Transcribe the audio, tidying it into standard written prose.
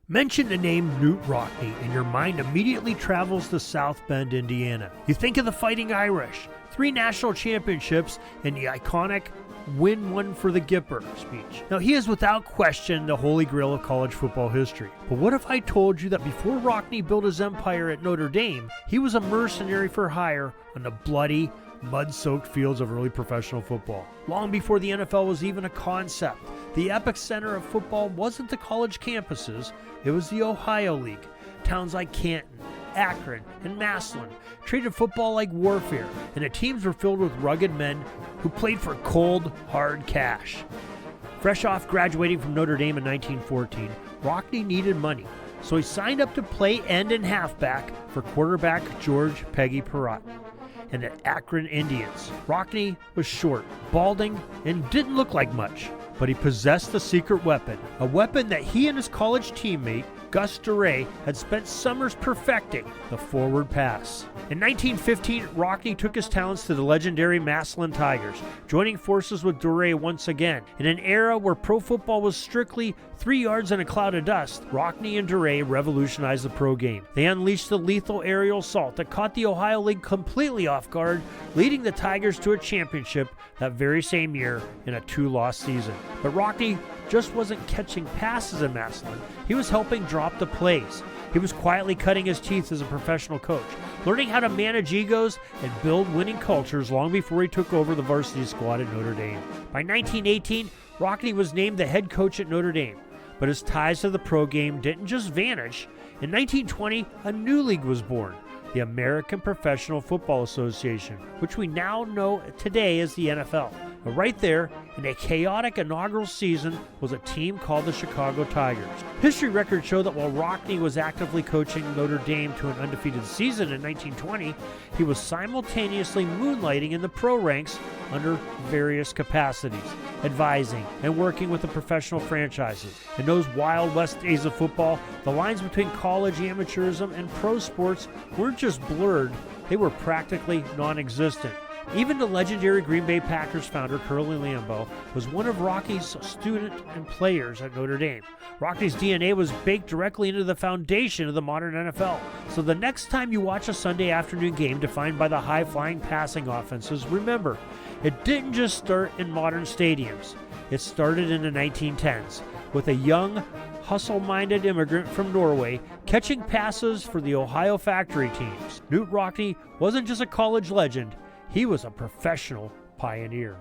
Mention the name Knute Rockne and your mind immediately travels to South Bend, Indiana. You think of the Fighting Irish, 3 national championships, and the iconic "win one for the Gipper" speech. Now, he is without question the holy grail of college football history. But what if I told you that before Rockne built his empire at Notre Dame, he was a mercenary for hire on the bloody, mud-soaked fields of early professional football? Long before the NFL was even a concept, the epicenter of football wasn't the college campuses, it was the Ohio League. Towns like Canton, Akron, and Massillon treated football like warfare, and the teams were filled with rugged men who played for cold, hard cash. Fresh off graduating from Notre Dame in 1914, Rockne needed money, so he signed up to play end and halfback for quarterback George "Peggy" Perrott and the Akron Indians. Rockne was short, balding, and didn't look like much, but he possessed a secret weapon, a weapon that he and his college teammate Gus Duray had spent summers perfecting: the forward pass. In 1915, Rockne took his talents to the legendary Massillon Tigers, joining forces with Duray once again. In an era where pro football was strictly 3 yards in a cloud of dust, Rockne and Duray revolutionized the pro game. They unleashed the lethal aerial assault that caught the Ohio League completely off guard, leading the Tigers to a championship that very same year in a 2-loss season. But Rockne just wasn't catching passes in Massillon, he was helping drop the plays. He was quietly cutting his teeth as a professional coach, learning how to manage egos and build winning cultures long before he took over the varsity squad at Notre Dame. By 1918, Rockne was named the head coach at Notre Dame, but his ties to the pro game didn't just vanish. In 1920, a new league was born, the American Professional Football Association, which we now know today as the NFL. But right there, in a chaotic inaugural season, was a team called the Chicago Tigers. History records show that while Rockne was actively coaching Notre Dame to an undefeated season in 1920, he was simultaneously moonlighting in the pro ranks under various capacities, advising and working with the professional franchises. In those Wild West days of football, the lines between college amateurism and pro sports weren't just blurred, they were practically non-existent. Even the legendary Green Bay Packers founder Curly Lambeau was one of Rockne's students and players at Notre Dame. Rockne's DNA was baked directly into the foundation of the modern NFL. So the next time you watch a Sunday afternoon game defined by the high-flying passing offenses, remember, it didn't just start in modern stadiums. It started in the 1910s with a young, hustle-minded immigrant from Norway catching passes for the Ohio factory teams. Knute Rockne wasn't just a college legend, he was a professional pioneer.